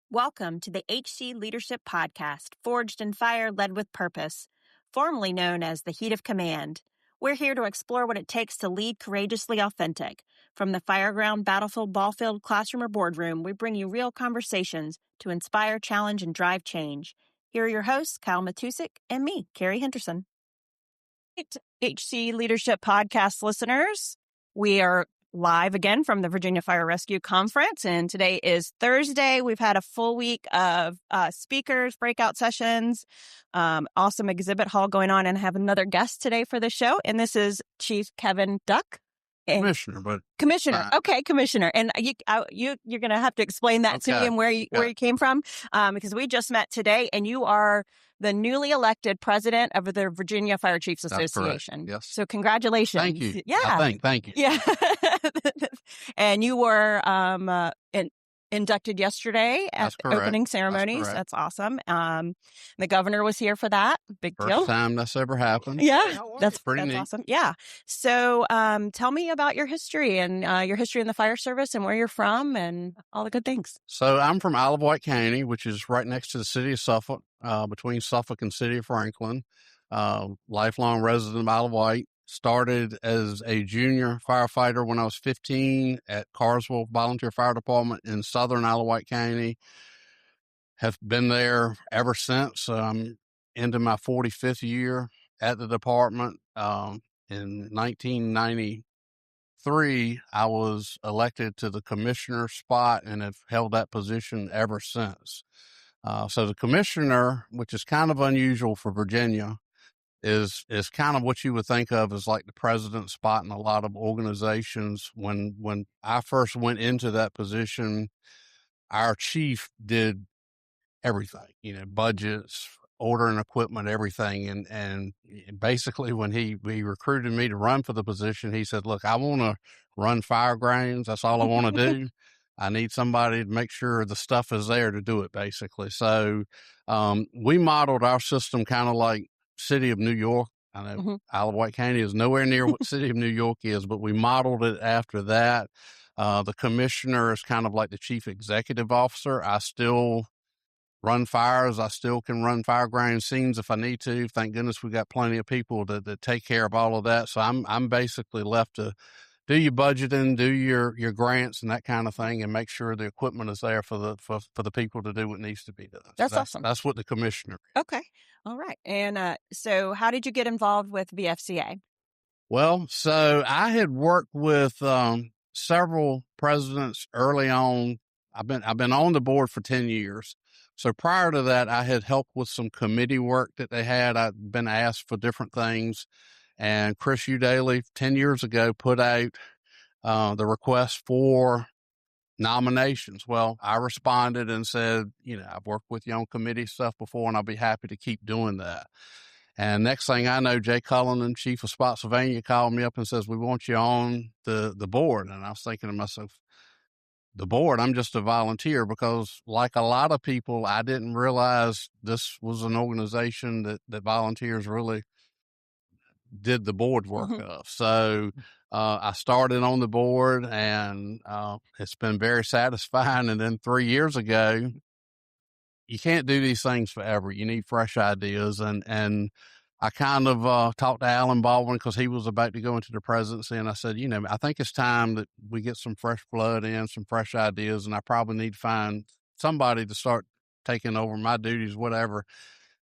Welcome to the HC Leadership Podcast, Forged in Fire, Led with Purpose, formerly known as the Heat of Command. We're here to explore what it takes to lead courageously authentic. From the fireground, battlefield, ballfield, classroom, or boardroom, we bring you real conversations to inspire, challenge, and drive change. Here are your hosts, Kyle Matusik and me, Carrie Henderson. HC Leadership Podcast listeners, we are live again from the Virginia Fire Rescue Conference, and today is Thursday. We've had a full week of speakers, breakout sessions, awesome exhibit hall going on, and I have another guest today for the show, and this is Chief Kevin Duck. Commissioner. Okay, Commissioner. And you're going to have to explain that to me and where you came from, because we just met today, and you are the newly elected president of the Virginia Fire Chiefs Association. Yes. So congratulations. Thank you. Yeah. Thank you. Yeah. And you were inducted yesterday at opening ceremonies. That's awesome. The governor was here for that. Big deal. First time that's ever happened. Yeah. That's neat. Awesome. Yeah. So tell me about your history and your history in the fire service and where you're from and all the good things. So I'm from Isle of Wight County, which is right next to the city of Suffolk, between Suffolk and city of Franklin. Lifelong resident of Isle of Wight. Started as a junior firefighter when I was 15 at Carswell Volunteer Fire Department in southern Isle of Wight County. Have been there ever since. I'm into my 45th year at the department. In 1993, I was elected to the commissioner spot and have held that position ever since. So the commissioner, which is kind of unusual for Virginia, is kind of what you would think of as like the president's spot in a lot of organizations. When I first went into that position, our chief did everything, budgets, ordering equipment, everything. And basically when he recruited me to run for the position, he said, look, I want to run fire grounds. That's all I want to do. I need somebody to make sure the stuff is there to do it, basically. So we modeled our system kind of like city of New York. I know Isle of Wight County is nowhere near what city of New York is, but we modeled it after that. The commissioner is kind of like the chief executive officer. I still run fires. I still can run fire ground scenes if I need to. Thank goodness we got plenty of people that take care of all of that. So I'm basically left to do your budgeting, do your grants and that kind of thing, and make sure the equipment is there for the people to do what needs to be done. That's awesome. That's what the commissioner is. Okay. All right. And so how did you get involved with VFCA? Well, so I had worked with several presidents early on. I've been on the board for 10 years. So prior to that, I had helped with some committee work that they had. I'd been asked for different things. And Chris Udaly 10 years ago put out the request for nominations. Well, I responded and said, I've worked with you on committee stuff before, and I'll be happy to keep doing that. And next thing I know, Jay Cullinan, chief of Spotsylvania, called me up and says, we want you on the board. And I was thinking to myself, the board, I'm just a volunteer, because like a lot of people, I didn't realize this was an organization that volunteers really did the board work of. So I started on the board, and it's been very satisfying. And then 3 years ago, you can't do these things forever. You need fresh ideas. And I kind of talked to Alan Baldwin because he was about to go into the presidency. And I said, I think it's time that we get some fresh blood in, some fresh ideas. And I probably need to find somebody to start taking over my duties, whatever.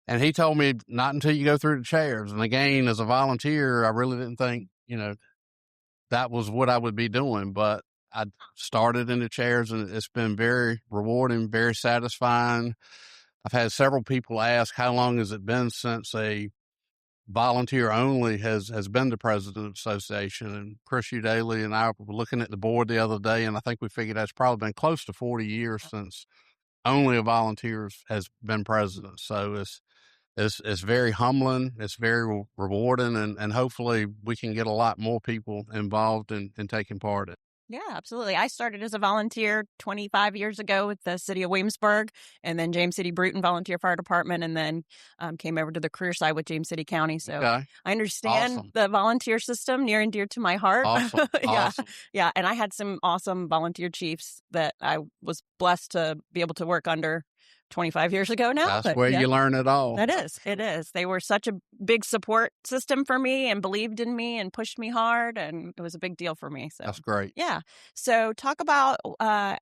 And he told me, not until you go through the chairs. And again, as a volunteer, I really didn't think, that was what I would be doing. But I started in the chairs, and it's been very rewarding, very satisfying. I've had several people ask, how long has it been since a volunteer only has been the president of the association? And Chris Udaly and I were looking at the board the other day, and I think we figured that's probably been close to 40 years since only a volunteer has been president. So it's very humbling. It's very rewarding, and hopefully we can get a lot more people involved in taking part in it. Yeah, absolutely. I started as a volunteer 25 years ago with the city of Williamsburg, and then James City Bruton Volunteer Fire Department, and then came over to the career side with James City County. So Okay. I understand Awesome. the volunteer system near and dear to my heart. Awesome. Yeah. Awesome. Yeah. And I had some awesome volunteer chiefs that I was blessed to be able to work under 25 years ago now. That's But where yeah. you learn it all. It is. It is. They were such a big support system for me and believed in me and pushed me hard, and it was a big deal for me. So, That's great. yeah. So, talk about. I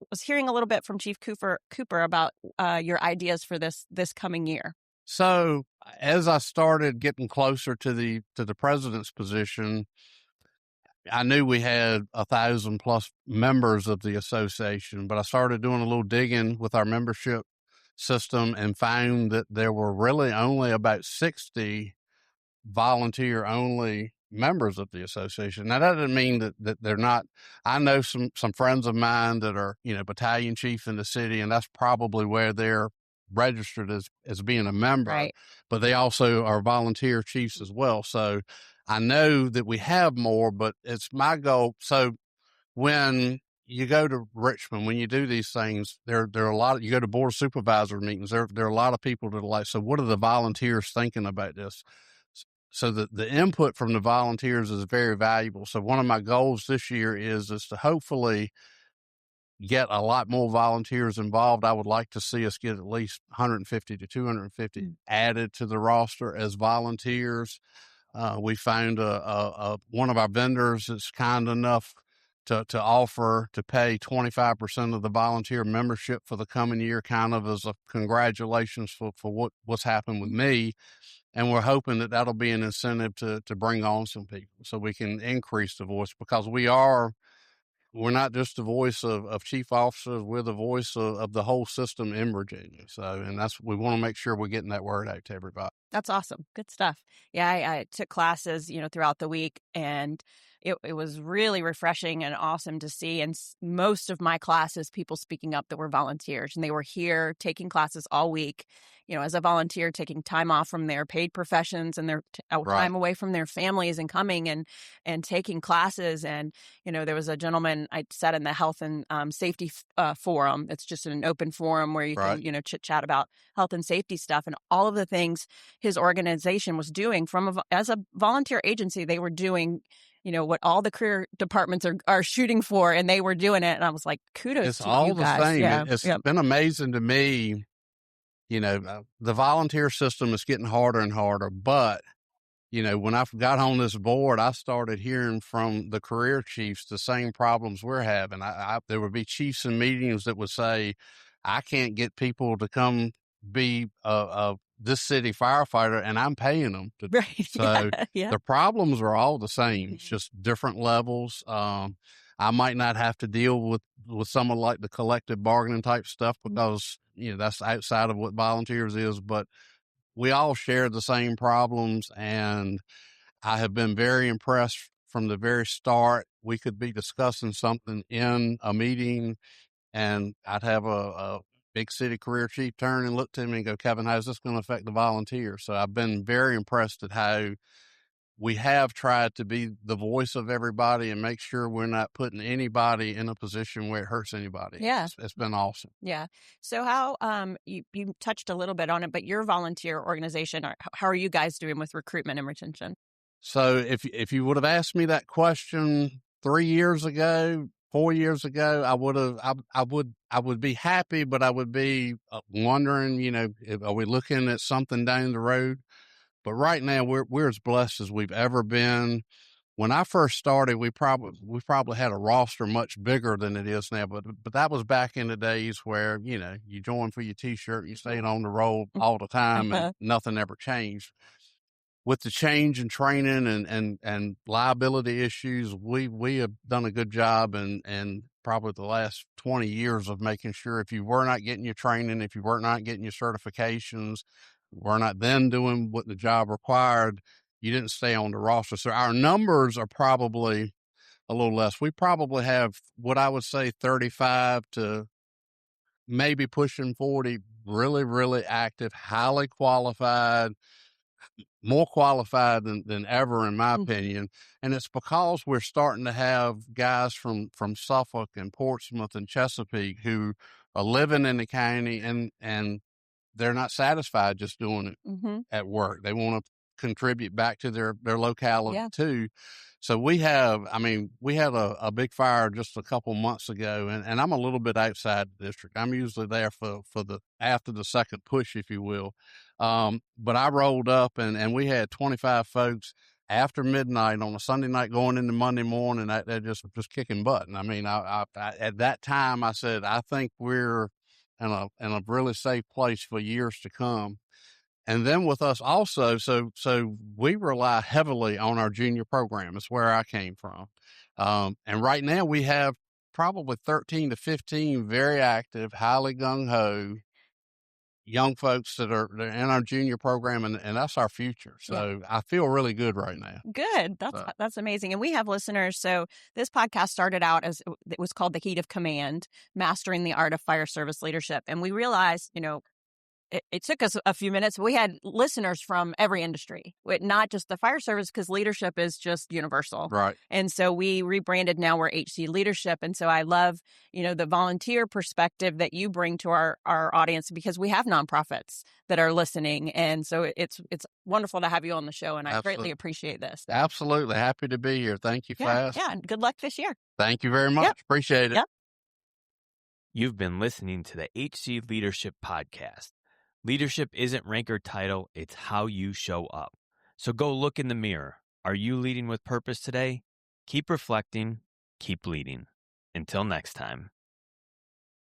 was hearing a little bit from Chief Cooper about your ideas for this coming year. So as I started getting closer to the president's position, I knew we had 1,000 plus members of the association, but I started doing a little digging with our membership system and found that there were really only about 60 volunteer only members of the association. Now that doesn't mean that they're not. I know some friends of mine that are, battalion chief in the city, and that's probably where they're registered as being a member, Right. but they also are volunteer chiefs as well. So I know that we have more, but it's my goal. So when you go to Richmond, when you do these things, there are a lot of, you go to board of supervisor meetings, there are a lot of people that are like, so what are the volunteers thinking about this? So the input from the volunteers is very valuable. So one of my goals this year is to hopefully get a lot more volunteers involved. I would like to see us get at least 150 to 250 added to the roster as volunteers. We found one of our vendors that's kind enough to offer to pay 25% of the volunteer membership for the coming year, kind of as a congratulations for what's happened with me. And we're hoping that that'll be an incentive to bring on some people so we can increase the voice, because we're not just the voice of chief officers, we're the voice of the whole system in Virginia. So, and we want to make sure we're getting that word out to everybody. That's awesome. Good stuff. Yeah, I took classes, throughout the week, and it was really refreshing and awesome to see. And most of my classes, people speaking up that were volunteers, and they were here taking classes all week, as a volunteer, taking time off from their paid professions and their time away from their families and coming and taking classes. And, there was a gentleman I sat in the health and safety forum. It's just an open forum where you can, chit chat about health and safety stuff, and all of the things his organization was doing as a volunteer agency. They were doing, what all the career departments are shooting for, and they were doing it. And I was like, kudos it's to all you the guys. same. Yeah. It's been amazing to me. The volunteer system is getting harder and harder, but when I got on this board, I started hearing from the career chiefs the same problems we're having. There would be chiefs in meetings that would say, I can't get people to come be this city firefighter, and I'm paying them. Right. So yeah. the problems are all the same. It's just different levels. I might not have to deal with some of like the collective bargaining type stuff because, that's outside of what volunteers is, but we all share the same problems. And I have been very impressed from the very start. We could be discussing something in a meeting, and I'd have a big city career chief turn and look to me and go, Kevin, how's this going to affect the volunteers? So I've been very impressed at how we have tried to be the voice of everybody and make sure we're not putting anybody in a position where it hurts anybody. Yeah. It's been awesome. Yeah. So how, you touched a little bit on it, but your volunteer organization, how are you guys doing with recruitment and retention? So if you would have asked me that question 3 years ago, 4 years ago, I would be happy, but I would be wondering, are we looking at something down the road? But right now we're as blessed as we've ever been. When I first started, we probably had a roster much bigger than it is now, but that was back in the days where, you joined for your T-shirt, you stayed on the roll all the time, and nothing ever changed. With the change in training and liability issues, we have done a good job and probably the last 20 years of making sure if you were not getting your training, if you were not getting your certifications, were not then doing what the job required, you didn't stay on the roster. So our numbers are probably a little less. We probably have what I would say 35 to maybe pushing 40 really, really active, highly qualified, more qualified than ever, in my opinion. And it's because we're starting to have guys from Suffolk and Portsmouth and Chesapeake who are living in the county, and they're not satisfied just doing it at work. They want to contribute back to their locality too. So we had a big fire just a couple months ago, and I'm a little bit outside the district. I'm usually there for the after the second push, if you will. But I rolled up and we had 25 folks after midnight on a Sunday night going into Monday morning. They're just kicking butt. And I mean, I at that time I said, I think we're in a really safe place for years to come. And then with us also, so we rely heavily on our junior program. It's where I came from. And right now we have probably 13 to 15 very active, highly gung-ho young folks that are in our junior program, and that's our future. So I feel really good right now. Good. That's amazing. And we have listeners. So this podcast started out as it was called The Heat of Command, Mastering the Art of Fire Service Leadership. And we realized, it took us a few minutes. We had listeners from every industry, not just the fire service, because leadership is just universal. Right. And so we rebranded. Now we're HC Leadership. And so I love, the volunteer perspective that you bring to our audience, because we have nonprofits that are listening. And so it's wonderful to have you on the show. And I greatly appreciate this. Absolutely. Happy to be here. Thank you, Fast. Yeah. And good luck this year. Thank you very much. Yep. Appreciate it. Yep. You've been listening to the HC Leadership Podcast. Leadership isn't rank or title, it's how you show up. So go look in the mirror. Are you leading with purpose today? Keep reflecting, keep leading. Until next time.